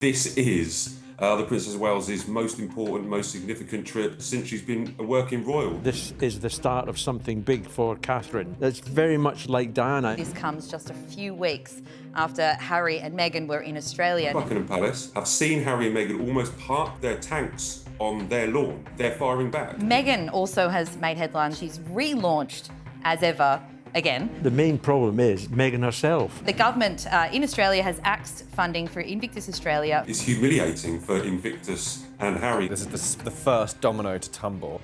This is the Princess of Wales's most important, most significant trip since she's been a working royal. This is the start of something big for Catherine. It's very much like Diana. This comes just a few weeks after Harry and Meghan were in Australia. Buckingham Palace have seen Harry and Meghan almost park their tanks on their lawn. They're firing back. Meghan also has made headlines. She's relaunched as ever again. The main problem is Meghan herself. The government in Australia has axed funding for Invictus Australia. It's humiliating for Invictus and Harry. This is the first domino to tumble.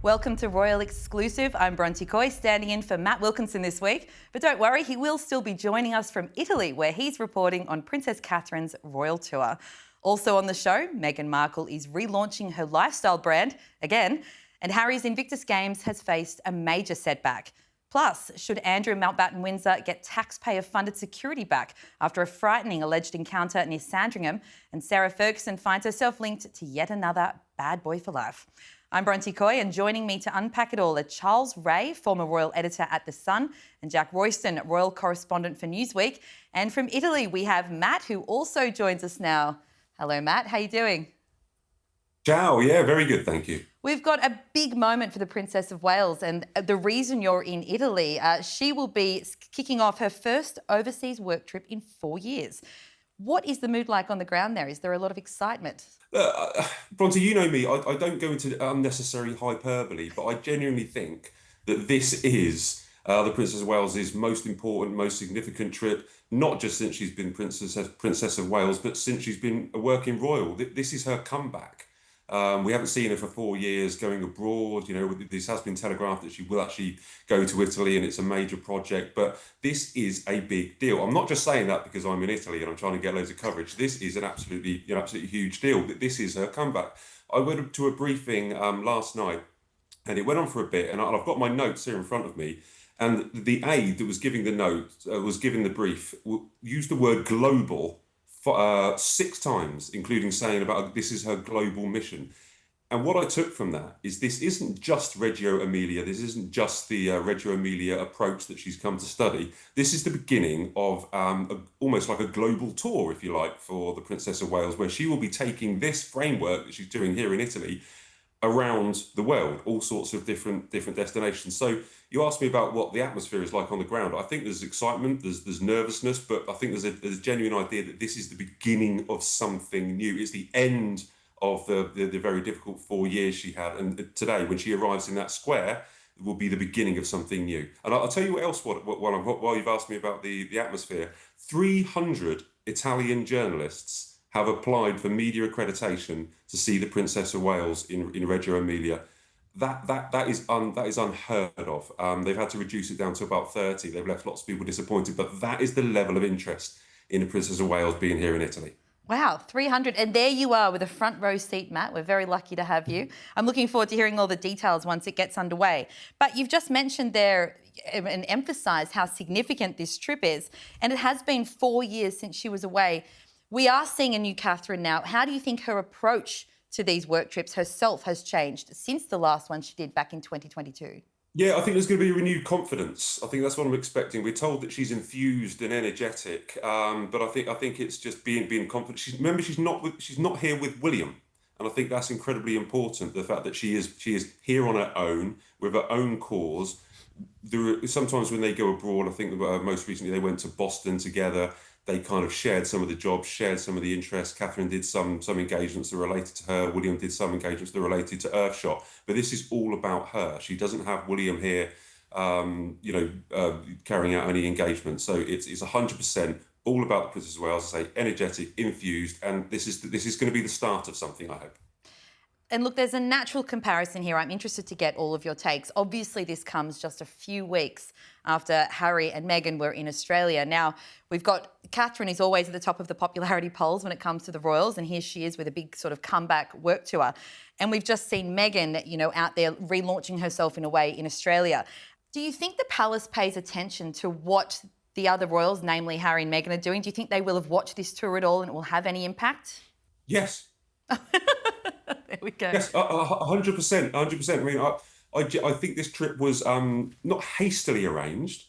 Welcome to Royal Exclusive. I'm Bronte Coy, standing in for Matt Wilkinson this week. But don't worry, he will still be joining us from Italy, where he's reporting on Princess Catherine's royal tour. Also on the show, Meghan Markle is relaunching her lifestyle brand again, and Harry's Invictus Games has faced a major setback. Plus, should Andrew Mountbatten-Windsor get taxpayer-funded security back after a frightening alleged encounter near Sandringham, and Sarah Ferguson finds herself linked to yet another bad boy for life. I'm Bronte Coy, and joining me to unpack it all are Charles Ray, former royal editor at The Sun, and Jack Royston, royal correspondent for Newsweek. And from Italy, we have Matt, who also joins us now. Hello, Matt. How are you doing? Ciao. Yeah, very good, thank you. We've got a big moment for the Princess of Wales, and the reason you're in Italy, she will be kicking off her first overseas work trip in 4 years. What is the mood like on the ground there? Is there a lot of excitement? Bronte, you know me, I don't go into unnecessary hyperbole, but I genuinely think that this is the Princess of Wales's most important, most significant trip, not just since she's been Princess of Wales, but since she's been a working royal. This is her comeback. We haven't seen her for 4 years going abroad. You know, this has been telegraphed that she will actually go to Italy, and it's a major project. But this is a big deal. I'm not just saying that because I'm in Italy and I'm trying to get loads of coverage. This is an absolutely huge deal. This is her comeback. I went to a briefing last night, and it went on for a bit. And I've got my notes here in front of me. And the aide that was giving the note, was giving the brief, used the word global 6 times, including saying about this is her global mission. And what I took from that is this isn't just Reggio Emilia. This isn't just the Reggio Emilia approach that she's come to study. This is the beginning of almost like a global tour, if you like, for the Princess of Wales, where she will be taking this framework that she's doing here in Italy around the world, all sorts of different destinations. So you asked me about what the atmosphere is like on the ground. I think there's excitement, there's nervousness, but I think there's a genuine idea that this is the beginning of something new. It's the end of the very difficult 4 years she had. And today, when she arrives in that square, it will be the beginning of something new. And I'll tell you what else, while you've asked me about the atmosphere. 300 Italian journalists have applied for media accreditation to see the Princess of Wales in Reggio Emilia. That is unheard of. They've had to reduce it down to about 30. They've left lots of people disappointed, but that is the level of interest in the Princess of Wales being here in Italy. Wow, 300. And there you are with a front row seat, Matt. We're very lucky to have you. I'm looking forward to hearing all the details once it gets underway. But you've just mentioned there and emphasised how significant this trip is. And it has been 4 years since she was away. We are seeing a new Catherine now. How do you think her approach to these work trips herself has changed since the last one she did back in 2022? Yeah, I think there's going to be renewed confidence. I think that's what I'm expecting. We're told that she's enthused and energetic, but I think it's just being confident. Remember, she's not here with William, and I think that's incredibly important. The fact that she is here on her own with her own cause. Sometimes when they go abroad, I think most recently they went to Boston together. They kind of shared some of the jobs, shared some of the interests. Catherine did some engagements that related to her. William did some engagements that related to Earthshot. But this is all about her. She doesn't have William here, carrying out any engagements. So it's 100% all about the Princess of Wales. I say energetic, infused, and this is going to be the start of something, I hope. And look, there's a natural comparison here. I'm interested to get all of your takes. Obviously, this comes just a few weeks after Harry and Meghan were in Australia. Now, we've got Catherine is always at the top of the popularity polls when it comes to the royals, and here she is with a big sort of comeback work tour. And we've just seen Meghan, out there relaunching herself in a way in Australia. Do you think the palace pays attention to what the other royals, namely Harry and Meghan, are doing? Do you think they will have watched this tour at all and it will have any impact? Yes. There we go. Yes, 100%. I mean, I think this trip was not hastily arranged,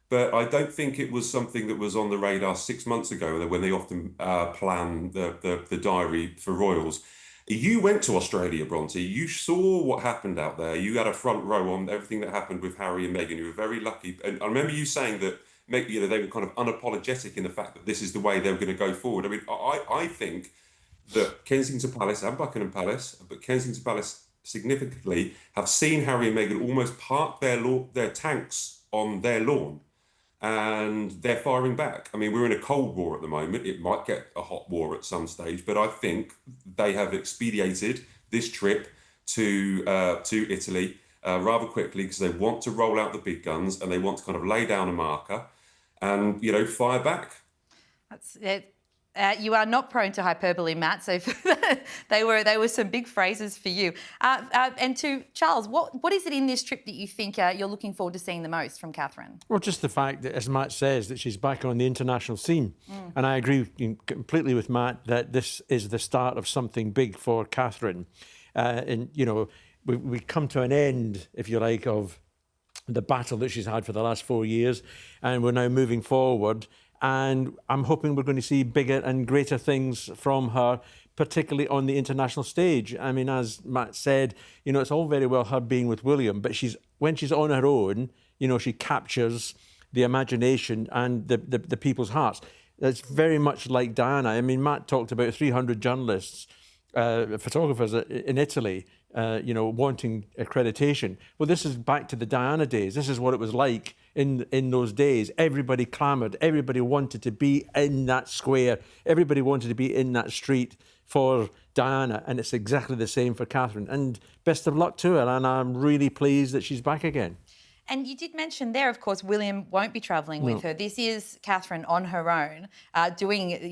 but I don't think it was something that was on the radar 6 months ago when they often plan the diary for royals. You went to Australia, Bronte. You saw what happened out there. You had a front row on everything that happened with Harry and Meghan. You were very lucky. And I remember you saying that they were kind of unapologetic in the fact that this is the way they were going to go forward. I mean, I think that Kensington Palace and Buckingham Palace, but Kensington Palace significantly, have seen Harry and Meghan almost park their tanks on their lawn, and they're firing back. I mean, we're in a cold war at the moment. It might get a hot war at some stage, but I think they have expedited this trip to Italy rather quickly because they want to roll out the big guns and they want to kind of lay down a marker and fire back. That's it. You are not prone to hyperbole, Matt. So they were some big phrases for you. And to Charles, what is it in this trip that you think you're looking forward to seeing the most from Catherine? Well, just the fact that, as Matt says, that she's back on the international scene. And I agree completely with Matt that this is the start of something big for Catherine. And, we come to an end, if you like, of the battle that she's had for the last 4 years, and we're now moving forward. And I'm hoping we're going to see bigger and greater things from her, particularly on the international stage. I mean, as Matt said, it's all very well her being with William, but when she's on her own, she captures the imagination and the people's hearts. It's very much like Diana. I mean, Matt talked about 300 journalists, photographers in Italy, wanting accreditation. Well, this is back to the Diana days. This is what it was like in those days. Everybody clamoured. Everybody wanted to be in that square. Everybody wanted to be in that street for Diana. And it's exactly the same for Catherine. And best of luck to her. And I'm really pleased that she's back again. And you did mention there, of course, William won't be travelling with her. This is Catherine on her own,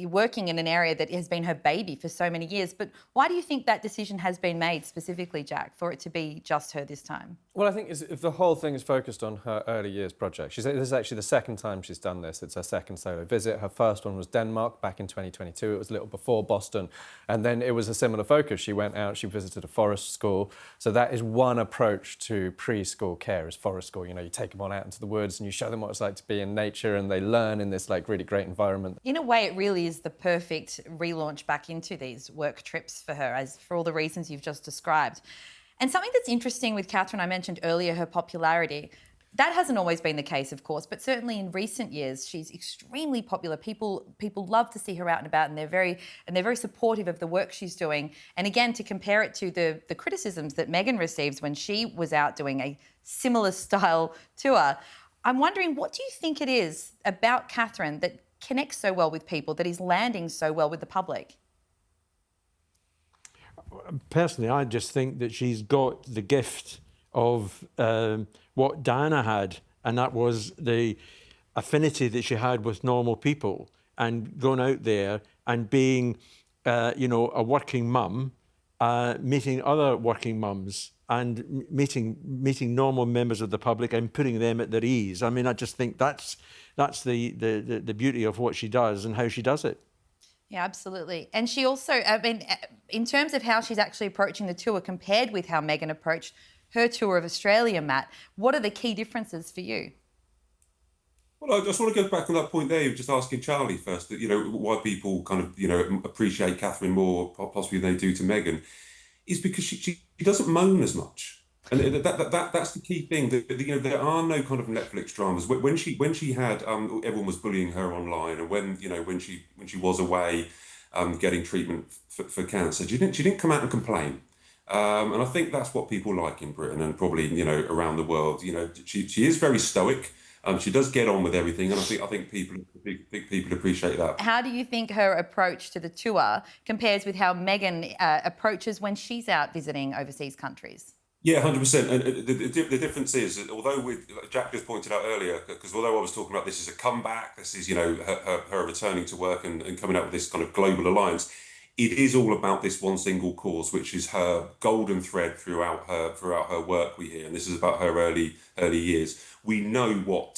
working in an area that has been her baby for so many years. But why do you think that decision has been made specifically, Jack, for it to be just her this time? Well, I think if the whole thing is focused on her early years project. This is actually the second time she's done this. It's her second solo visit. Her first one was Denmark back in 2022. It was a little before Boston. And then it was a similar focus. She went out, she visited a forest school. So that is one approach to preschool care, is forest school. You take them on out into the woods and you show them what it's like to be in nature, and they learn in this really great environment. In a way, it really is the perfect relaunch back into these work trips for her, as for all the reasons you've just described. And something that's interesting with Catherine, I mentioned earlier, her popularity. That hasn't always been the case, of course, but certainly in recent years, she's extremely popular. People love to see her out and about, and they're very supportive of the work she's doing. And again, to compare it to the criticisms that Meghan receives when she was out doing a similar style tour, I'm wondering, what do you think it is about Catherine that connects so well with people, that is landing so well with the public? Personally, I just think that she's got the gift of what Diana had, and that was the affinity that she had with normal people, and going out there and being, a working mum, meeting other working mums, and meeting normal members of the public and putting them at their ease. I mean, I just think that's the beauty of what she does and how she does it. Yeah, absolutely. And she also, I mean, in terms of how she's actually approaching the tour compared with how Meghan approached her tour of Australia, Matt, what are the key differences for you? Well, I just want to go back on that point there. You were just asking Charlie first, that, why people kind of, appreciate Catherine more possibly than they do to Meghan, is because she doesn't moan as much. And that's the key thing. There are no kind of Netflix dramas. When she had everyone was bullying her online, and when she was away getting treatment for cancer, she didn't come out and complain. And I think that's what people like in Britain and probably around the world. She is very stoic. She does get on with everything, and I think people appreciate that. How do you think her approach to the tour compares with how Meghan approaches when she's out visiting overseas countries? Yeah, 100%. And the difference is that although like Jack just pointed out earlier, because although I was talking about this is a comeback, this is her returning to work and coming out with this kind of global alliance, it is all about this one single cause, which is her golden thread throughout her work. We hear, and this is about her early years. We know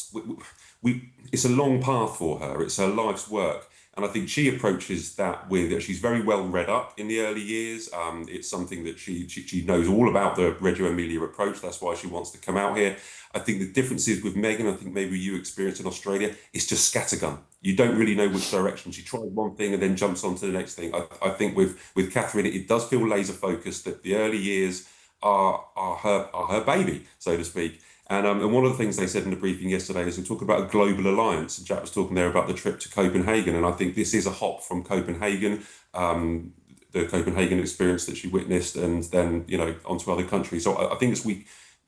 it's a long path for her. It's her life's work. And I think she approaches that with, she's very well read up in the early years. It's something that she knows all about, the Reggio Emilia approach. That's why she wants to come out here. I think the difference is with Meghan, I think maybe you experienced in Australia, it's just scattergun. You don't really know which direction. She tries one thing and then jumps on to the next thing. I think with Catherine, it does feel laser focused, that the early years are her baby, so to speak. And one of the things they said in the briefing yesterday is we talk about a global alliance. And Jack was talking there about the trip to Copenhagen. And I think this is a hop from Copenhagen, the Copenhagen experience that she witnessed, and then, onto other countries. So I think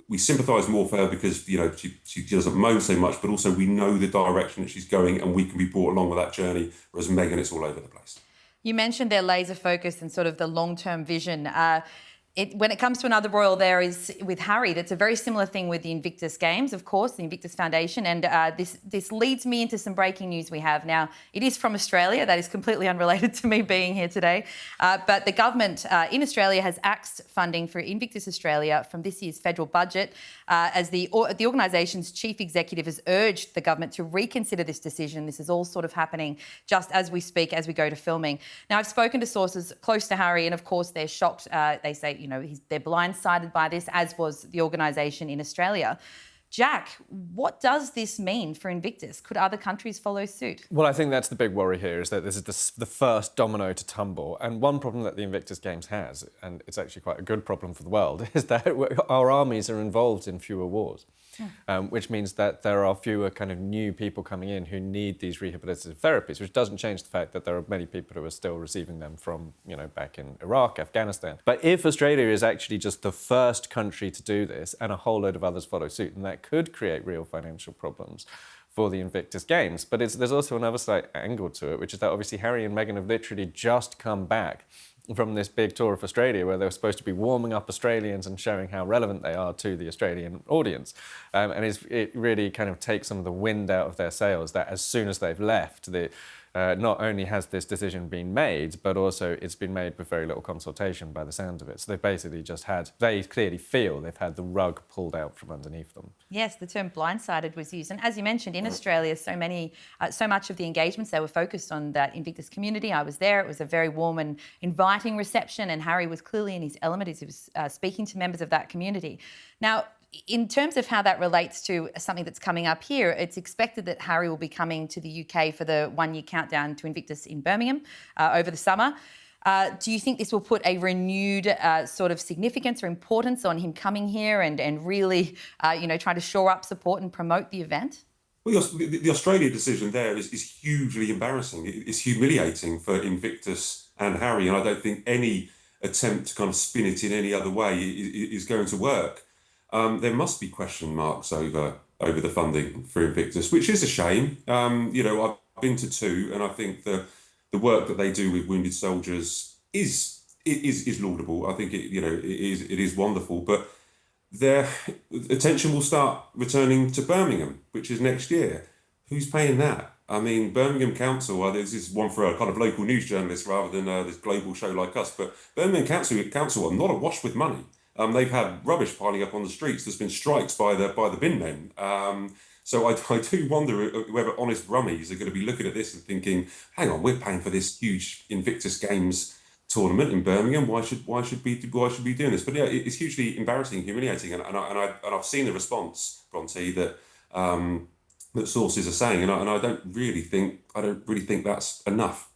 we sympathise more for her because, she doesn't moan so much, but also we know the direction that she's going and we can be brought along with that journey. Whereas Meghan, it's all over the place. You mentioned their laser focus and sort of the long-term vision. When it comes to another royal, there is with Harry. That's a very similar thing with the Invictus Games, of course, the Invictus Foundation. And this leads me into some breaking news we have now. It is from Australia. That is completely unrelated to me being here today. But the government in Australia has axed funding for Invictus Australia from this year's federal budget, as the organisation's chief executive has urged the government to reconsider this decision. This is all sort of happening just as we speak, as we go to filming. Now, I've spoken to sources close to Harry, and of course they're shocked. They say, they're blindsided by this, as was the organisation in Australia. Jack, what does this mean for Invictus? Could other countries follow suit? Well, I think that's the big worry here, is that this is the first domino to tumble. And one problem that the Invictus Games has, and it's actually quite a good problem for the world, is that our armies are involved in fewer wars. Which means that there are fewer kind of new people coming in who need these rehabilitative therapies, which doesn't change the fact that there are many people who are still receiving them from, back in Iraq, Afghanistan. But if Australia is actually just the first country to do this and a whole load of others follow suit, then that could create real financial problems for the Invictus Games. But there's also another slight angle to it, which is that obviously Harry and Meghan have literally just come back from this big tour of Australia, where they were supposed to be warming up Australians and showing how relevant they are to the Australian audience. And it really kind of takes some of the wind out of their sails, that as soon as they've left, not only has this decision been made, but also it's been made with very little consultation by the sound of it. So they've basically they clearly feel they've had the rug pulled out from underneath them. Yes, the term blindsided was used. And as you mentioned, in Australia, so much of the engagements, they were focused on that Invictus community. I was there. It was a very warm and inviting reception, and Harry was clearly in his element as he was speaking to members of that community. Now, in terms of how that relates to something that's coming up here, it's expected that Harry will be coming to the UK for the one-year countdown to Invictus in Birmingham over the summer. Do you think this will put a renewed sort of significance or importance on him coming here and really, trying to shore up support and promote the event? Well, the Australia decision there is hugely embarrassing. It's humiliating for Invictus and Harry, and I don't think any attempt to kind of spin it in any other way is going to work. There must be question marks over the funding for Invictus, which is a shame. I've been to two, and I think the work that they do with wounded soldiers is laudable. I think it is wonderful, but their attention will start returning to Birmingham, which is next year. Who's paying that? I mean, Birmingham Council, this is one for a kind of local news journalist rather than this global show like us, but Birmingham Council are not awash with money. They've had rubbish piling up on the streets. There's been strikes by the bin men. So I do wonder whether honest rummies are going to be looking at this and thinking, hang on, we're paying for this huge Invictus Games tournament in Birmingham. Why should we doing this? But yeah, it's hugely embarrassing, humiliating, and I've seen the response, Bronte, that sources are saying, and I don't really think that's enough.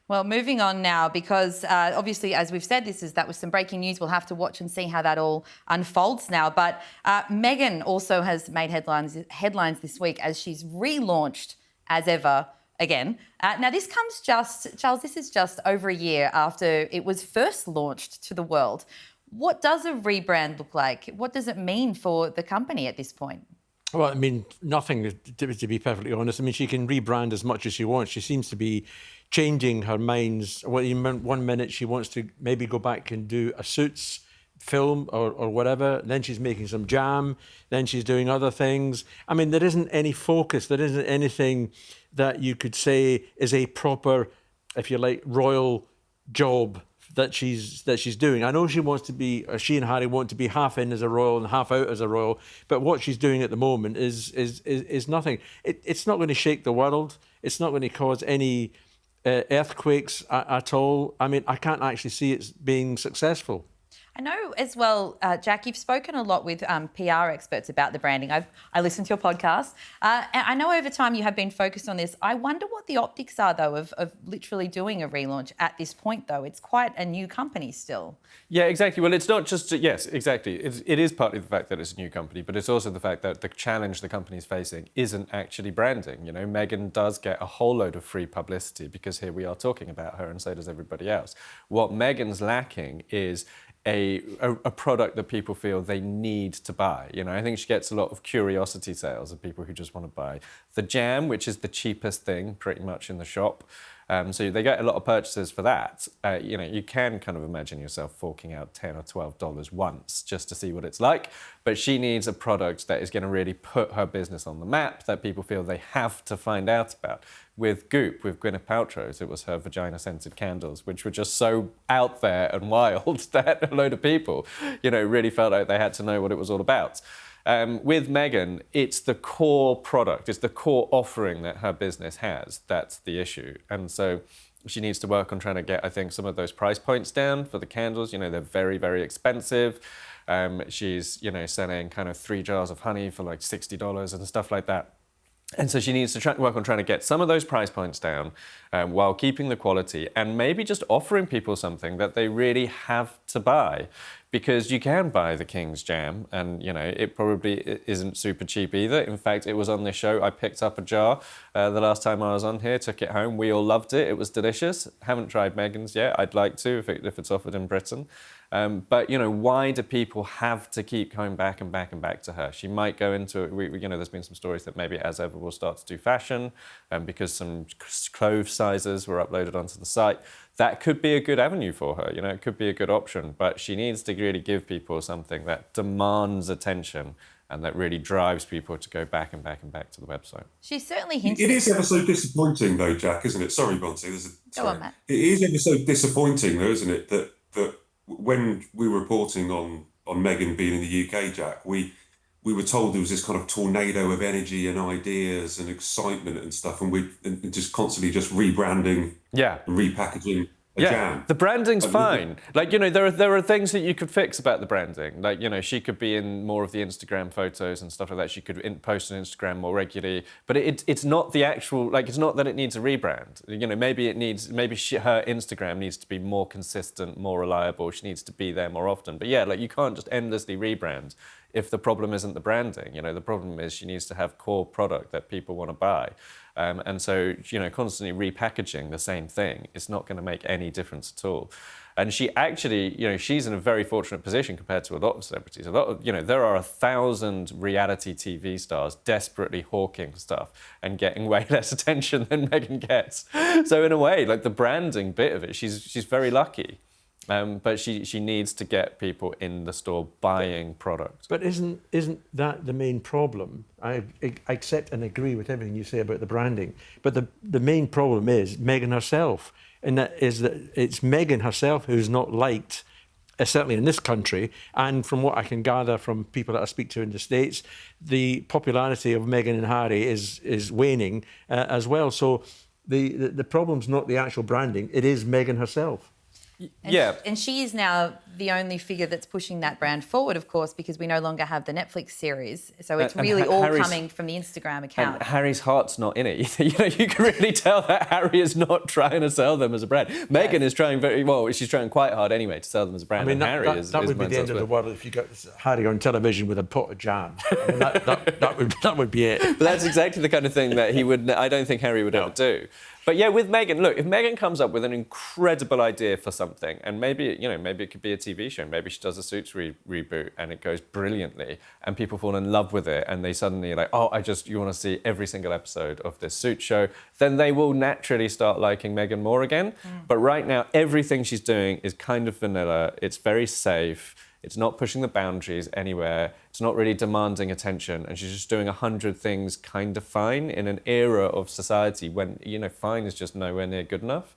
Well, moving on now, because obviously, as we've said, that was some breaking news. We'll have to watch and see how that all unfolds now. But Meghan also has made headlines this week as she's relaunched as ever again. Now, this is just over a year after it was first launched to the world. What does a rebrand look like? What does it mean for the company at this point? Well, I mean, nothing, to be perfectly honest. I mean, she can rebrand as much as she wants. She seems to be changing her minds. In 1 minute, she wants to maybe go back and do a Suits film or whatever. Then she's making some jam. Then she's doing other things. I mean, there isn't any focus. There isn't anything that you could say is a proper, if you like, royal job that she's doing. I know she and Harry want to be half in as a royal and half out as a royal, but what she's doing at the moment is nothing. It's not going to shake the world. It's not going to cause any earthquakes at all. I mean, I can't actually see it being successful. I know as well, Jack, you've spoken a lot with PR experts about the branding. I listened to your podcast. And I know over time you have been focused on this. I wonder what the optics are, though, of literally doing a relaunch at this point, though. It's quite a new company still. Yeah, exactly. Well, it's not just, yes, exactly. It is partly the fact that it's a new company, but it's also the fact that the challenge the company's facing isn't actually branding. You know, Meghan does get a whole load of free publicity because here we are talking about her and so does everybody else. What Meghan's lacking is a product that people feel they need to buy. You know, I think she gets a lot of curiosity sales of people who just want to buy the jam, which is the cheapest thing pretty much in the shop. So they get a lot of purchases for that. You know, you can kind of imagine yourself forking out $10 or $12 once just to see what it's like. But she needs a product that is going to really put her business on the map, that people feel they have to find out about. With Goop, with Gwyneth Paltrow's, it was her vagina-scented candles, which were just so out there and wild that a load of people, you know, really felt like they had to know what it was all about. With Meghan, it's the core product, it's the core offering that her business has. That's the issue. And so she needs to work on trying to get, I think, some of those price points down for the candles. You know, they're very, very expensive. She's, you know, selling kind of 3 jars of honey for like $60 and stuff like that. And so she needs to work on trying to get some of those price points down while keeping the quality and maybe just offering people something that they really have to buy. Because you can buy the King's Jam and, you know, it probably isn't super cheap either. In fact, it was on this show. I picked up a jar the last time I was on here, took it home. We all loved it. It was delicious. Haven't tried Meghan's yet. I'd like to if it's offered in Britain. But, you know, why do people have to keep coming back and back and back to her? She might go into it. You know, there's been some stories that maybe As Ever will start to do fashion because some clothes sizes were uploaded onto the site. That could be a good avenue for her. You know, it could be a good option. But she needs to really give people something that demands attention and that really drives people to go back and back and back to the website. She certainly hinted. It is ever so disappointing, though, Jack, isn't it? Sorry, Bonsi. Go on, Matt. It is ever so disappointing, though, isn't it, that when we were reporting on Meghan being in the UK, Jack, we were told there was this kind of tornado of energy and ideas and excitement and stuff, and just constantly just rebranding, and repackaging a jam. The branding's fine. Like, you know, there are things that you could fix about the branding. Like, you know, she could be in more of the Instagram photos and stuff like that. She could post on Instagram more regularly. But it's not the actual, like, it's not that it needs a rebrand. You know, maybe her Instagram needs to be more consistent, more reliable. She needs to be there more often. But yeah, like, you can't just endlessly rebrand if the problem isn't the branding. You know, the problem is she needs to have core product that people want to buy. And so, you know, constantly repackaging the same thing is not going to make any difference at all. And she actually, you know, she's in a very fortunate position compared to a lot of celebrities. You know, there are 1,000 reality TV stars desperately hawking stuff and getting way less attention than Meghan gets. So in a way, like the branding bit of it, she's very lucky. But she needs to get people in the store buying products. But isn't that the main problem? I accept and agree with everything you say about the branding. But the main problem is Meghan herself. And that is that it's Meghan herself who's not liked, certainly in this country. And from what I can gather from people that I speak to in the States, the popularity of Meghan and Harry is waning as well. So the problem's not the actual branding. It is Meghan herself. And she is now the only figure that's pushing that brand forward, of course, because we no longer have the Netflix series. So it's really all coming from the Instagram account. And Harry's heart's not in it. You know, you can really tell that Harry is not trying to sell them as a brand. Meghan is trying very well. She's trying quite hard anyway to sell them as a brand. I mean, that would be the end of the world if you got Harry on television with a pot of jam. I mean, that would be it. But that's exactly the kind of thing that he would. I don't think Harry would ever do. But yeah, with Meghan, look, if Meghan comes up with an incredible idea for something, and maybe it could be a TV show, maybe she does a Suits reboot and it goes brilliantly, and people fall in love with it, and they suddenly are like, you want to see every single episode of this Suits show, then they will naturally start liking Meghan more again. But right now, everything she's doing is kind of vanilla. It's very safe. It's not pushing the boundaries anywhere. It's not really demanding attention. And she's just doing 100 things kind of fine in an era of society when, you know, fine is just nowhere near good enough.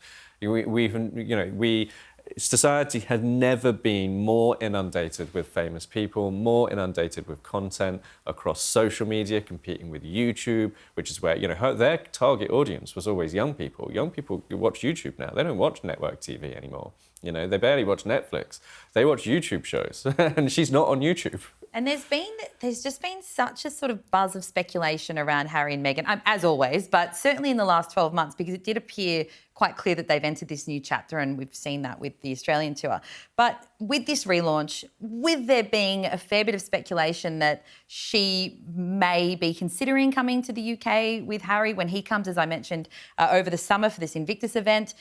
Society had never been more inundated with famous people, more inundated with content across social media, competing with YouTube, which is where, their target audience was always young people. Young people watch YouTube now. They don't watch network TV anymore. They barely watch Netflix. They watch YouTube shows, and she's not on YouTube. And there's just been such a sort of buzz of speculation around Harry and Meghan, as always, but certainly in the last 12 months, because it did appear quite clear that they've entered this new chapter, and we've seen that with the Australian tour. But with this relaunch, with there being a fair bit of speculation that she may be considering coming to the UK with Harry when he comes, as I mentioned, over the summer for this Invictus event,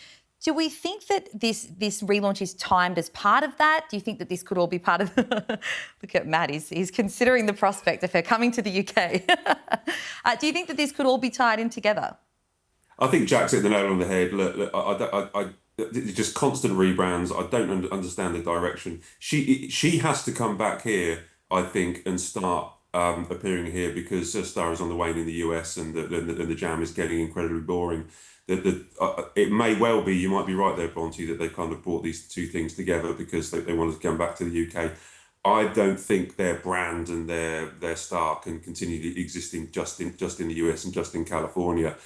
do we think that this relaunch is timed as part of that? Do you think that this could all be part of... Look at Matt, he's considering the prospect of her coming to the UK. Do you think that this could all be tied in together? I think Jack's hit the nail on the head. Look, it's just constant rebrands. I don't understand the direction. She has to come back here, I think, and start appearing here, because her star is on the wane in the US, and the jam is getting incredibly boring. It may well be, you might be right there, Bronte, that they kind of brought these two things together because they wanted to come back to the UK. I don't think their brand and their star can continue existing just in the US and just in California.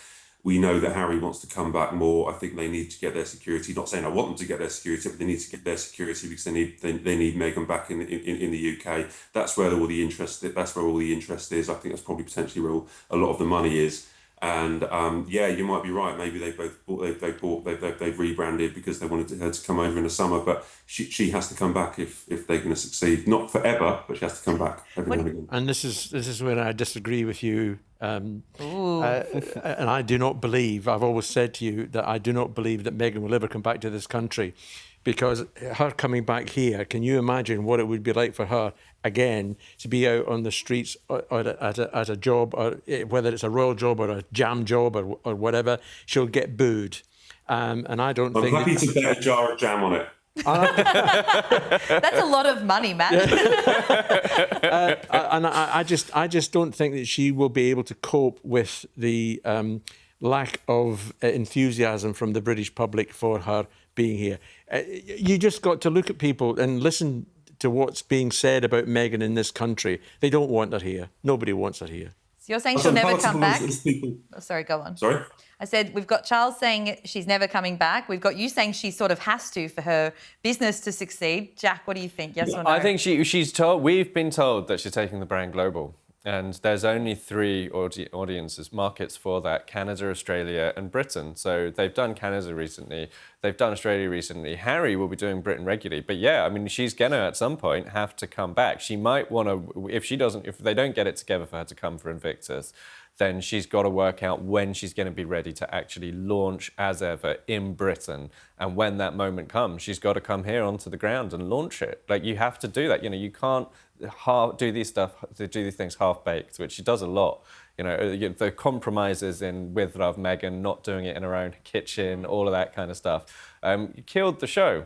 We know that Harry wants to come back more. I think they need to get their security. Not saying I want them to get their security, but they need to get their security because they need Meghan back in the UK. That's where all the interest. That's where all the interest is. I think that's probably potentially where a lot of the money is. And you might be right. Maybe they've rebranded because they wanted her to come over in the summer. But she has to come back if they're going to succeed. Not forever, but she has to come back every now and again. And this is where I disagree with you. And I do not believe. I've always said to you that I do not believe that Meghan will ever come back to this country, because her coming back here, can you imagine what it would be like for her again to be out on the streets or at a job, or whether it's a royal job or a jam job or whatever? She'll get booed, and I don't think. I'm happy to bet a jar of jam on it. That's a lot of money, Matt. And I just don't think that she will be able to cope with the lack of enthusiasm from the British public for her being here. You just got to look at people and listen to what's being said about Meghan in this country. They don't want her here. Nobody wants her here. So you're saying she'll never come back? Oh, sorry, go on. Sorry? I said we've got Charles saying she's never coming back. We've got you saying she sort of has to for her business to succeed. Jack, what do you think? Yes or no? I think she's told. We've been told that she's taking the brand global. And there's only three markets for that: Canada, Australia, and Britain. So they've done Canada recently, they've done Australia recently. Harry will be doing Britain regularly. But yeah, I mean, she's gonna at some point have to come back. She might want to, if they don't get it together for her to come for Invictus, then she's got to work out when she's going to be ready to actually launch as ever in Britain. And when that moment comes, she's got to come here onto the ground and launch it. Like, you have to do that. You can't do these things half-baked, which she does a lot. The compromises with Love Meghan, not doing it in her own kitchen, all of that kind of stuff, killed the show.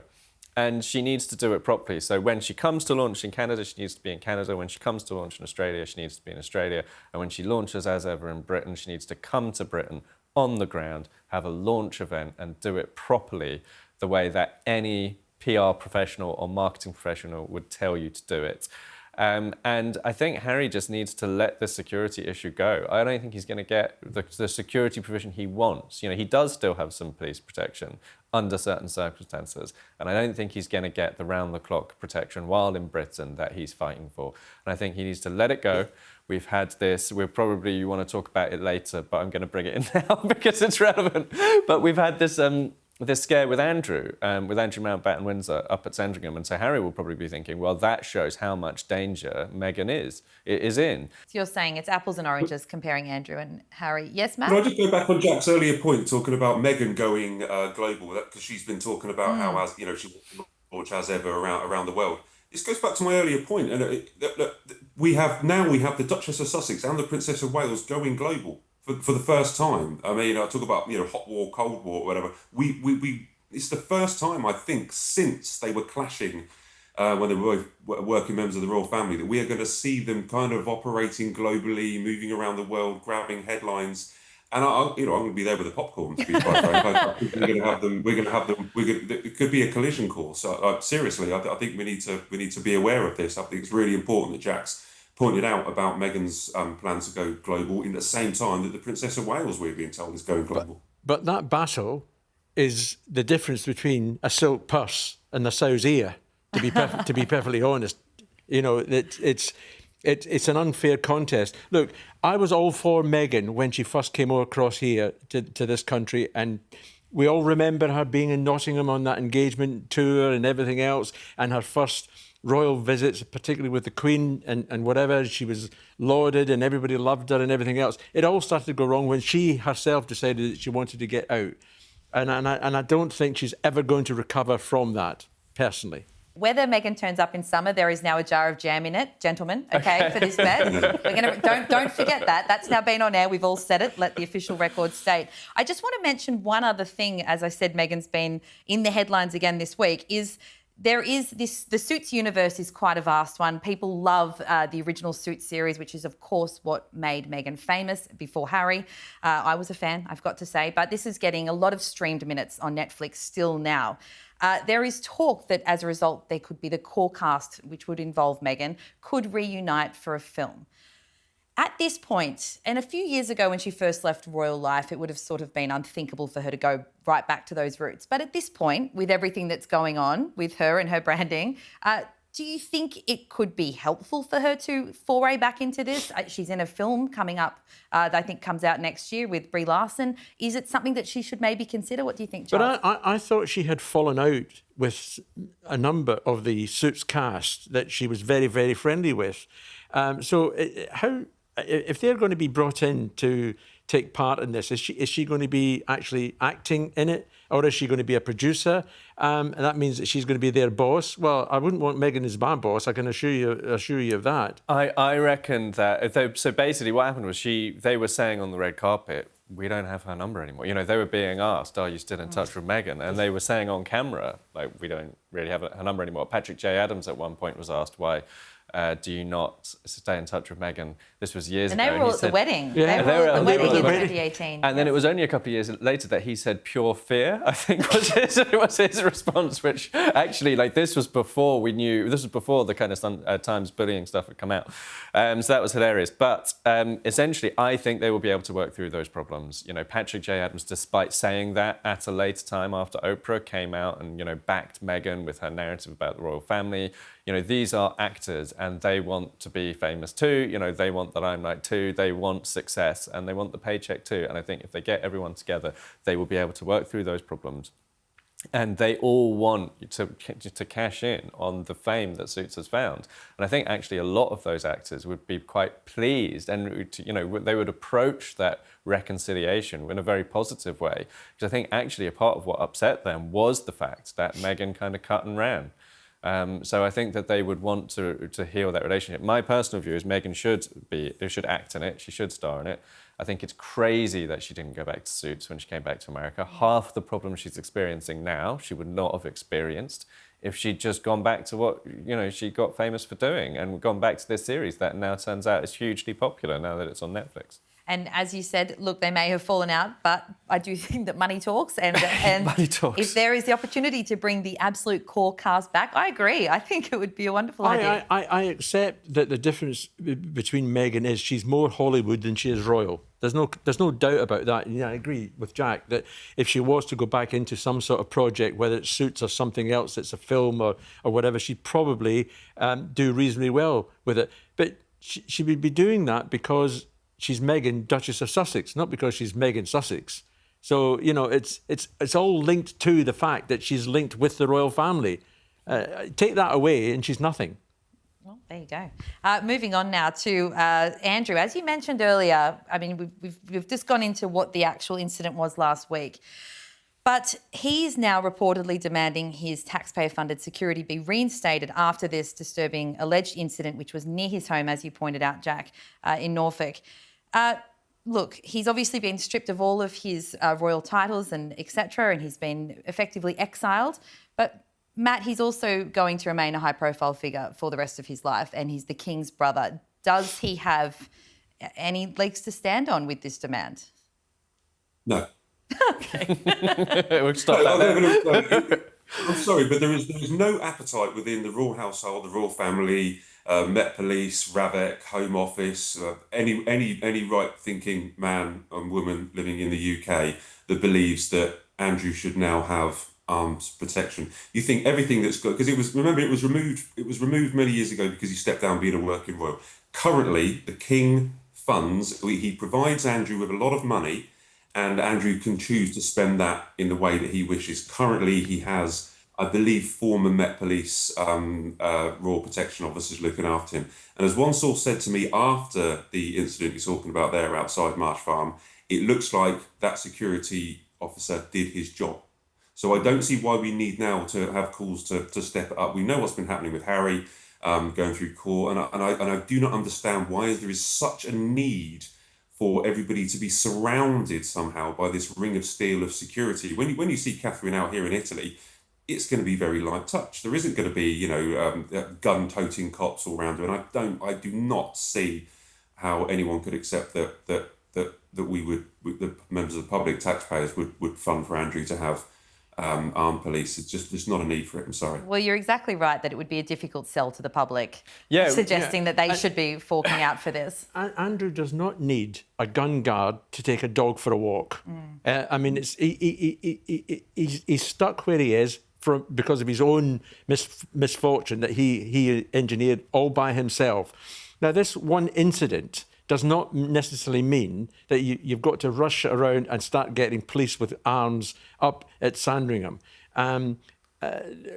And she needs to do it properly. So when she comes to launch in Canada, she needs to be in Canada. When she comes to launch in Australia, she needs to be in Australia. And when she launches as ever in Britain, she needs to come to Britain on the ground, have a launch event, and do it properly the way that any PR professional or marketing professional would tell you to do it. And I think Harry just needs to let the security issue go. I don't think he's going to get the security provision he wants. He does still have some police protection under certain circumstances, and I don't think he's going to get the round-the-clock protection while in Britain that he's fighting for. And I think he needs to let it go. We've had this. You want to talk about it later, but I'm going to bring it in now because it's relevant. But we've had this scare with Andrew Mountbatten Windsor up at Sandringham, and so Harry will probably be thinking, well, that shows how much danger Meghan is in. So you're saying it's apples and oranges comparing Andrew and Harry. Yes, Matt? Can I just go back on Jack's earlier point, talking about Meghan going global, because she's been talking about how, she wants to launch as ever around the world. This goes back to my earlier point, and we have the Duchess of Sussex and the Princess of Wales going global. For the first time. I mean, I talk about hot war, cold war, whatever. It's the first time, I think, since they were clashing when they were both working members of the royal family, that we are going to see them kind of operating globally, moving around the world, grabbing headlines. And I'm going to be there with the popcorn. To be quite frank, I think we're going to have them. We're going to have them. It could be a collision course. Seriously, I think we need to be aware of this. I think it's really important that Jack's pointed out about Meghan's plan to go global in the same time that the Princess of Wales, we're being told, is going global. But that battle is the difference between a silk purse and a sow's ear. To be perfectly honest, it's an unfair contest. Look, I was all for Meghan when she first came across here to this country, and we all remember her being in Nottingham on that engagement tour and everything else, and her first royal visits, particularly with the Queen and whatever. She was lauded and everybody loved her and everything else. It all started to go wrong when she herself decided that she wanted to get out. And I don't think she's ever going to recover from that, personally. Whether Meghan turns up in summer, there is now a jar of jam in it, gentlemen, okay, for this bet. Don't forget that. That's now been on air. We've all said it. Let the official record state. I just want to mention one other thing. As I said, Meghan's been in the headlines again this week, there is the Suits universe is quite a vast one. People love the original Suits series, which is, of course, what made Meghan famous before Harry. I was a fan, I've got to say, but this is getting a lot of streamed minutes on Netflix still now. There is talk that as a result, there could be the core cast, which would involve Meghan, could reunite for a film. At this point, and a few years ago when she first left royal life, it would have sort of been unthinkable for her to go right back to those roots. But at this point, with everything that's going on with her and her branding, do you think it could be helpful for her to foray back into this? She's in a film coming up that I think comes out next year with Brie Larson. Is it something that she should maybe consider? What do you think, Giles? But I thought she had fallen out with a number of the Suits cast that she was very, very friendly with. If they're going to be brought in to take part in this, is she going to be actually acting in it, or is she going to be a producer? And that means that she's going to be their boss. Well, I wouldn't want Meghan as my boss. I can assure you of that. I reckon that. So basically, what happened was they were saying on the red carpet, we don't have her number anymore. They were being asked, are you still in touch with Meghan? And they were saying on camera, like, we don't really have her number anymore. Patrick J. Adams at one point was asked, why do you not stay in touch with Meghan? This was years ago. And they were all at the wedding. Yeah. They were all at the wedding in wedding. 2018. And then it was only a couple of years later that he said pure fear, I think was his response, which actually, this was before we knew, this was before the kind of Times bullying stuff had come out. So that was hilarious. But essentially, I think they will be able to work through those problems. Patrick J. Adams, despite saying that at a later time after Oprah came out and, backed Meghan with her narrative about the royal family, these are actors and they want to be famous too. They want the limelight too. They want success and they want the paycheck too. And I think if they get everyone together, they will be able to work through those problems. And they all want to cash in on the fame that Suits has found. And I think actually a lot of those actors would be quite pleased and, they would approach that reconciliation in a very positive way. Because I think actually a part of what upset them was the fact that Meghan kind of cut and ran. So I think that they would want to heal that relationship. My personal view is Meghan should act in it. She should star in it. I think it's crazy that she didn't go back to Suits when she came back to America. Half the problem she's experiencing now, she would not have experienced if she'd just gone back to what, she got famous for doing and gone back to this series that now turns out is hugely popular now that it's on Netflix. And as you said, look, they may have fallen out, but I do think that money talks. And money talks. If there is the opportunity to bring the absolute core cast back, I agree. I think it would be a wonderful idea. I accept that the difference between Meghan is she's more Hollywood than she is royal. There's no doubt about that. I agree with Jack that if she was to go back into some sort of project, whether it Suits or something else, that's a film or whatever, she'd probably do reasonably well with it. But she would be doing that because she's Meghan, Duchess of Sussex, not because she's Meghan Sussex. So, it's all linked to the fact that she's linked with the royal family. Take that away and she's nothing. Well, there you go. Moving on now to Andrew. As you mentioned earlier, I mean, we've just gone into what the actual incident was last week. But he's now reportedly demanding his taxpayer-funded security be reinstated after this disturbing alleged incident, which was near his home, as you pointed out, Jack, in Norfolk. Look, he's obviously been stripped of all of his royal titles and etc., and he's been effectively exiled. But Matt, he's also going to remain a high-profile figure for the rest of his life, and he's the King's brother. Does he have any legs to stand on with this demand? No. We'll stop that there. I'm sorry, but there is no appetite within the royal household, the royal family, Met Police, Ravec, Home Office, any right-thinking man and woman living in the UK that believes that Andrew should now have arms protection. You think everything that's got, because it was removed many years ago because he stepped down being a working royal. Currently, the King funds, he provides Andrew with a lot of money, and Andrew can choose to spend that in the way that he wishes. Currently, he has, I believe, former Met Police Royal Protection officers looking after him. And as one source said to me after the incident you're talking about there outside Marsh Farm, it looks like that security officer did his job. So I don't see why we need now to have calls to step it up. We know what's been happening with Harry going through court, and I do not understand why there is such a need for everybody to be surrounded somehow by this ring of steel of security. When you see Catherine out here in Italy, it's going to be very light touch. There isn't going to be, gun-toting cops all around her. And I do not see how anyone could accept that we would, the members of the public, taxpayers, would fund for Andrew to have armed police. It's just there's not a need for it. I'm sorry. Well, you're exactly right that it would be a difficult sell to the public, Yeah, suggesting that they should be forking out for this. Andrew does not need a gun guard to take a dog for a walk. I mean, he's stuck where he is because of his own misfortune that he engineered all by himself. Now, this one incident does not necessarily mean that you've got to rush around and start getting police with arms up at Sandringham.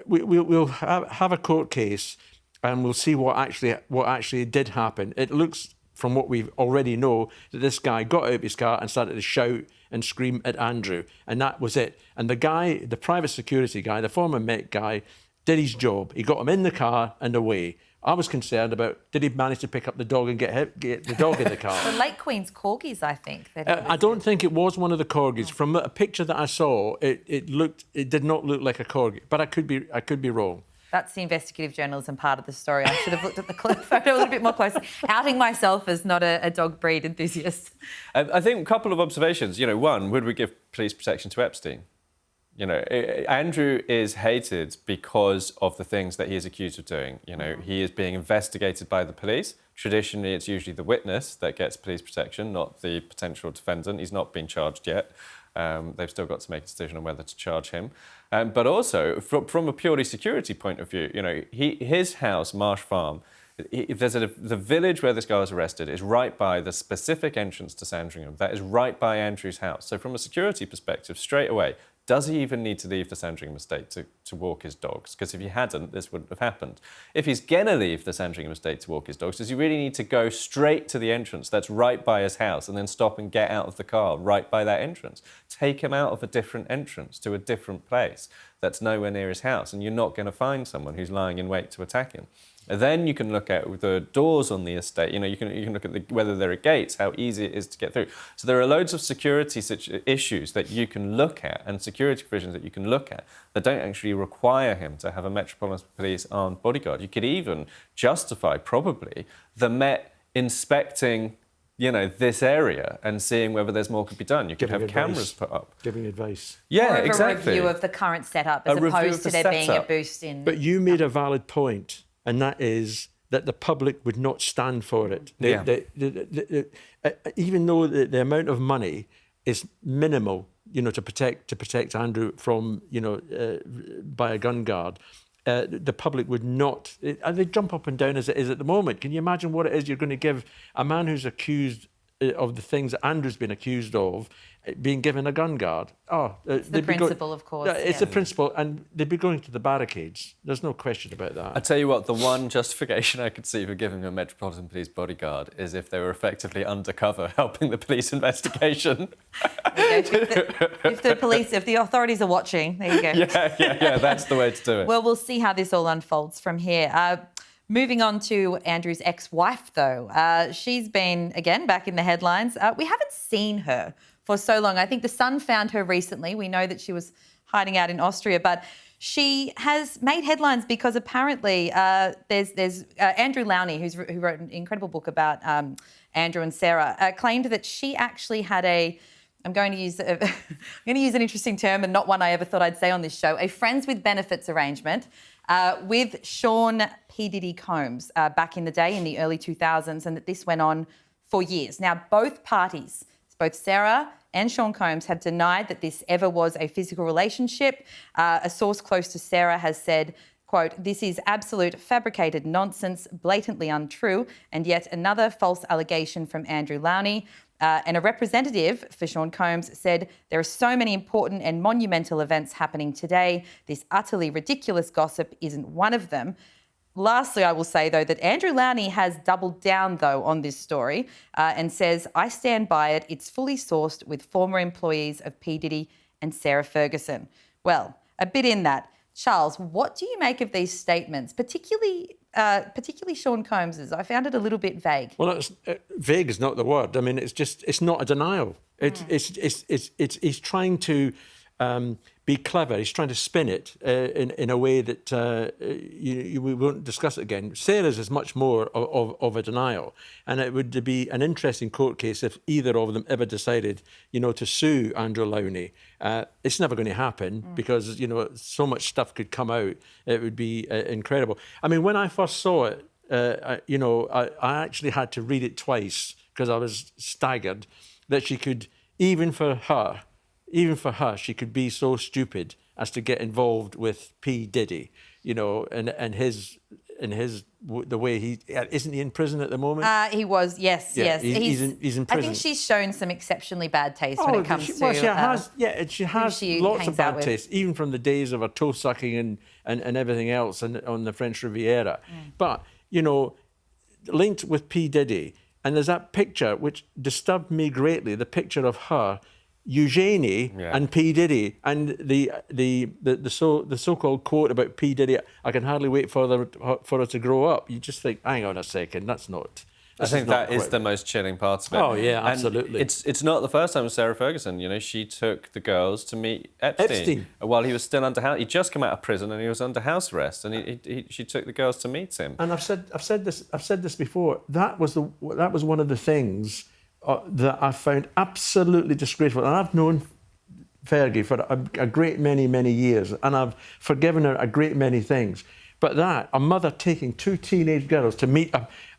We'll have a court case and we'll see what actually did happen. It looks, from what we already know, that this guy got out of his car and started to shout and scream at Andrew, and that was it. And the guy, the private security guy, the former Met guy, did his job. He got him in the car and away. I was concerned about, did he manage to pick up the dog and get the dog in the car? The late Queen's corgis, I think. I don't think it was one of the corgis. From a picture that I saw, it did not look like a corgi, but I could be wrong. That's the investigative journalism part of the story. I should have looked at the photo a little bit more closely, outing myself as not a dog breed enthusiast. I think a couple of observations. One, would we give police protection to Epstein? Andrew is hated because of the things that he is accused of doing. He is being investigated by the police. Traditionally, it's usually the witness that gets police protection, not the potential defendant. He's not been charged yet. They've still got to make a decision on whether to charge him. But also, from a purely security point of view, his house, Marsh Farm, the village where this guy was arrested is right by the specific entrance to Sandringham. That is right by Andrew's house. So from a security perspective, straight away, does he even need to leave the Sandringham estate to walk his dogs? Because if he hadn't, this wouldn't have happened. If he's going to leave the Sandringham estate to walk his dogs, does he really need to go straight to the entrance that's right by his house and then stop and get out of the car right by that entrance? Take him out of a different entrance to a different place that's nowhere near his house, and you're not going to find someone who's lying in wait to attack him. And then you can look at the doors on the estate. You can look at whether there are gates, how easy it is to get through. So there are loads of security issues that you can look at and security provisions that you can look at that don't actually require him to have a Metropolitan Police armed bodyguard. You could even justify, probably, the Met inspecting this area and seeing whether there's more could be done. You could have cameras put up. Giving advice. Yeah, or exactly. A review of the current setup as opposed to there being a boost in... But you made a valid point, and that is that the public would not stand for it. Even though the amount of money is minimal, to protect Andrew from, by a gun guard, the public would not, and they jump up and down as it is at the moment. Can you imagine what it is you're going to give a man who's accused of the things that Andrew's been accused of, being given a gun guard? It's the principle, of course. It's the principle, and they'd be going to the barricades. There's no question about that. I tell you what, the one justification I could see for giving a Metropolitan Police bodyguard is if they were effectively undercover, helping the police investigation. If the authorities are watching, there you go. Yeah, that's the way to do it. Well, we'll see how this all unfolds from here. Moving on to Andrew's ex-wife, though. She's been, again, back in the headlines. We haven't seen her for so long. I think The Sun found her recently. We know that she was hiding out in Austria, but she has made headlines because apparently there's Andrew Lowney, who wrote an incredible book about Andrew and Sarah, claimed that she actually had a I'm going to use an interesting term and not one I ever thought I'd say on this show, a friends with benefits arrangement with Sean P. Diddy Combs back in the day in the early 2000s, and that this went on for years. Now, both parties, both Sarah and Sean Combs, have denied that this ever was a physical relationship. A source close to Sarah has said, quote, "This is absolute fabricated nonsense, blatantly untrue, and yet another false allegation from Andrew Lowney." And a representative for Sean Combs said, "There are so many important and monumental events happening today. This utterly ridiculous gossip isn't one of them." Lastly, I will say, though, that Andrew Lowney has doubled down, though, on this story and says, "I stand by it. It's fully sourced with former employees of P. Diddy and Sarah Ferguson." Well, a bit in that. Charles, what do you make of these statements, particularly Sean Combs's? I found it a little bit vague. Well, vague is not the word. I mean, it's not a denial. He's trying to be clever. He's trying to spin it in a way that we won't discuss it again. Sarah's is much more of a denial, and it would be an interesting court case if either of them ever decided, to sue Andrew Lowney. It's never going to happen because so much stuff could come out. It would be incredible. I mean, when I first saw it, I actually had to read it twice because I was staggered that she could, even for her, she could be so stupid as to get involved with P. Diddy, and the way he isn't he in prison at the moment? He was, yes. He's in prison. I think she's shown some exceptionally bad taste when it comes to. Well, she has lots of bad taste, even from the days of her toe sucking and everything else on the French Riviera. But linked with P. Diddy, and there's that picture which disturbed me greatly. The picture of her, Eugenie, and P. Diddy, and the so-called quote about P. Diddy, "I can hardly wait for her to grow up." You just think, hang on a second, that's not. I think that is the most chilling part of it. Oh yeah, absolutely. And it's not the first time with Sarah Ferguson. She took the girls to meet Epstein while he was still under house. He'd just come out of prison and he was under house arrest, and she took the girls to meet him. And I've said this before. That was one of the things that I found absolutely disgraceful. And I've known Fergie for a great many years, and I've forgiven her a great many things. But a mother taking two teenage girls to meet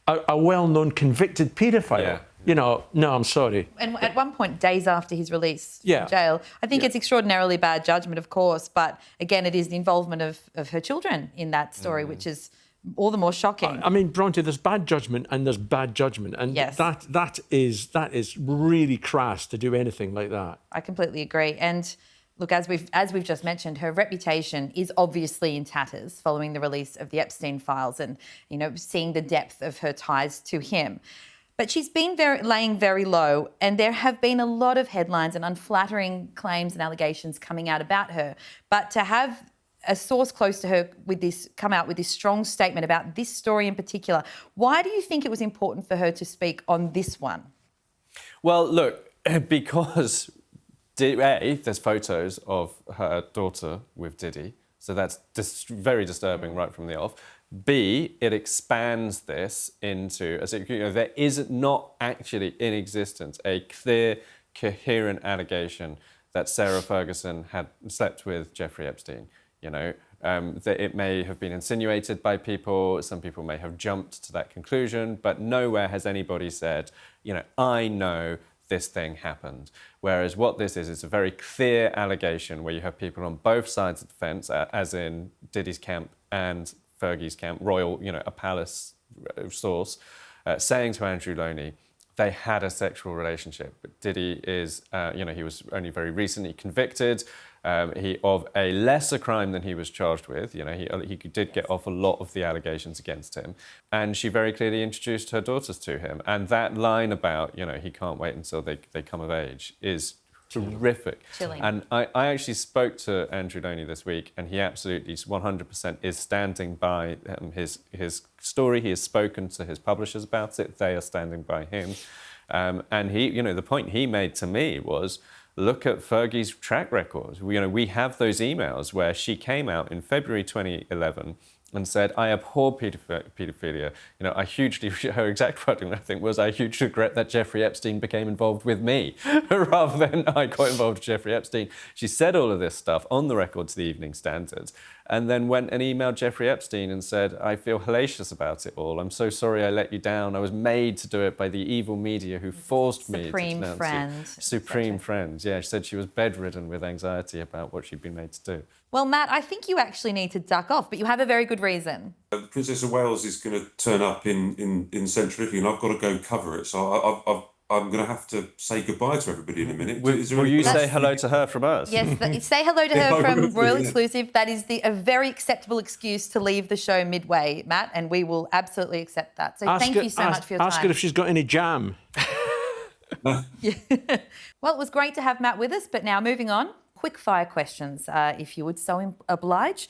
a well-known convicted paedophile, no, I'm sorry. And at one point, days after his release from jail, I think it's extraordinarily bad judgment, of course, but again, it is the involvement of her children in that story, which is all the more shocking. I mean, Bronte, there's bad judgment and there's bad judgment, and that is really crass to do anything like that. I completely agree. And look, as we've just mentioned, her reputation is obviously in tatters following the release of the Epstein files, and seeing the depth of her ties to him. But she's been laying very low, and there have been a lot of headlines and unflattering claims and allegations coming out about her. But to have a source close to her come out with this strong statement about this story in particular, why do you think it was important for her to speak on this one? Well, look, because there's photos of her daughter with Diddy, so that's very disturbing right from the off. B, it expands this into, there is not actually in existence a clear, coherent allegation that Sarah Ferguson had slept with Jeffrey Epstein. That it may have been insinuated by people, some people may have jumped to that conclusion, but nowhere has anybody said, I know this thing happened. Whereas what this is, it's a very clear allegation where you have people on both sides of the fence, as in Diddy's camp and Fergie's camp, a palace source, saying to Andrew Lowney, they had a sexual relationship. But Diddy is, he was only very recently convicted of a lesser crime than he was charged with. He did get off a lot of the allegations against him. And she very clearly introduced her daughters to him. And that line about, he can't wait until they come of age is terrific. Chilling. And I actually spoke to Andrew Lowney this week, and he absolutely 100% is standing by his story. He has spoken to his publishers about it. They are standing by him. And he, the point he made to me was, look at Fergie's track record. We have those emails where she came out in February 2011 and said, I abhor paedophilia. You know, her exact wording, I think, was, I hugely regret that Jeffrey Epstein became involved with me, rather than I got involved with Jeffrey Epstein. She said all of this stuff on the record to the Evening Standard, and then went and emailed Jeffrey Epstein and said, I feel hellacious about it all. I'm so sorry I let you down. I was made to do it by the evil media who forced me to denounce you. Supreme friend. Yeah, she said she was bedridden with anxiety about what she'd been made to do. Well, Matt, I think you actually need to duck off, but you have a very good reason. The Princess of Wales is going to turn up in Central Italy, and I've got to go cover it. So I'm going to have to say goodbye to everybody in a minute. Will you say hello to her from us? Yes, say hello to her from Royal Exclusive. That is a very acceptable excuse to leave the show midway, Matt, and we will absolutely accept that. So thank you so much for your time. Ask her if she's got any jam. Yeah. Well, it was great to have Matt with us, but now moving on. Quickfire questions, if you would so oblige.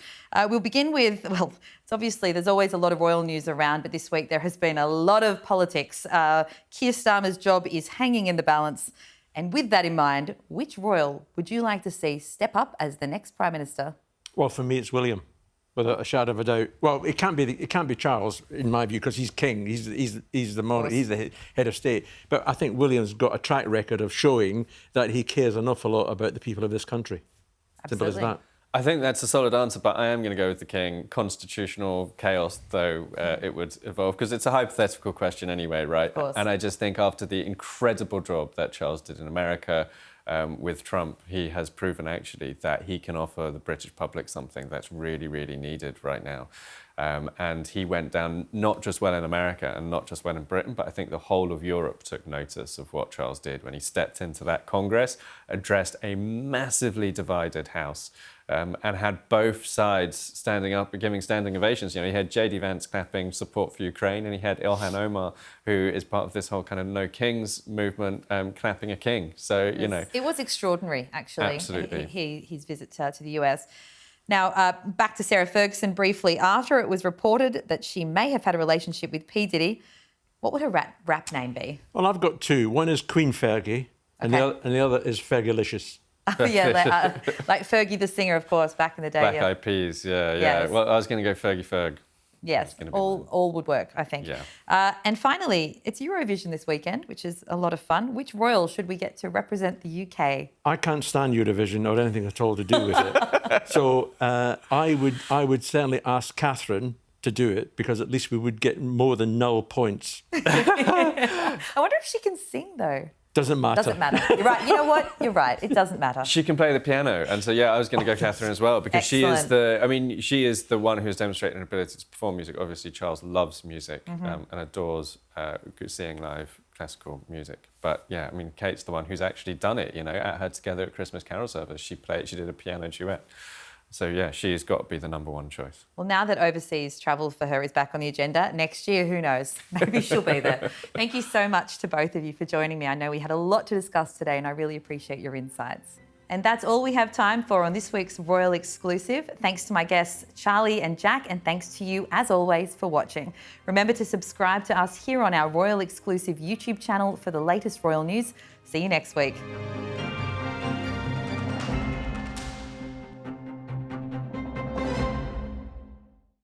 We'll begin with, well, it's obviously there's always a lot of royal news around, but this week there has been a lot of politics. Keir Starmer's job is hanging in the balance. And with that in mind, which royal would you like to see step up as the next Prime Minister? Well, for me, it's William, without a shadow of a doubt. Well, it can't be Charles, in my view, because he's king. He's the monarch. He's the head of state. But I think William's got a track record of showing that he cares an awful lot about the people of this country. Absolutely. Simple as that. I think that's a solid answer, but I am going to go with the king. Constitutional chaos, though, it would evolve, because it's a hypothetical question anyway, right? Of course. And I just think after the incredible job that Charles did in America with Trump, he has proven actually that he can offer the British public something that's really, really needed right now. And he went down not just well in America and not just well in Britain, but I think the whole of Europe took notice of what Charles did when he stepped into that Congress, addressed a massively divided House, and had both sides standing up and giving standing ovations. You know, he had J.D. Vance clapping support for Ukraine, and he had Ilhan Omar, who is part of this whole kind of No Kings movement, clapping a king. So, you know. It was extraordinary, actually. Absolutely. His visit to the US. Now, back to Sarah Ferguson briefly. After it was reported that she may have had a relationship with P. Diddy, what would her rap name be? Well, I've got two. One is Queen Fergie, and the other is Fergalicious. Oh, yeah, like Fergie the singer, of course, back in the day. Black Eyed Peas, yeah. Yes. Well, I was going to go Fergie Ferg. Yes, all would work, I think. Yeah. And finally, it's Eurovision this weekend, which is a lot of fun. Which royal should we get to represent the UK? I can't stand Eurovision or anything at all to do with it. So I would certainly ask Catherine to do it, because at least we would get more than 0 points. I wonder if she can sing, though. Doesn't matter. Doesn't matter. You're right. You know what? You're right. It doesn't matter. She can play the piano. And so, yeah, I was going to go Catherine as well, because she is the one who's demonstrated an ability to perform music. Obviously, Charles loves music and adores seeing live classical music. But, yeah, I mean, Kate's the one who's actually done it, you know, at her Together at Christmas Carol service. She did a piano duet. So, yeah, she's got to be the number one choice. Well, now that overseas travel for her is back on the agenda, next year, who knows? Maybe she'll be there. Thank you so much to both of you for joining me. I know we had a lot to discuss today, and I really appreciate your insights. And that's all we have time for on this week's Royal Exclusive. Thanks to my guests, Charlie and Jack, and thanks to you, as always, for watching. Remember to subscribe to us here on our Royal Exclusive YouTube channel for the latest royal news. See you next week.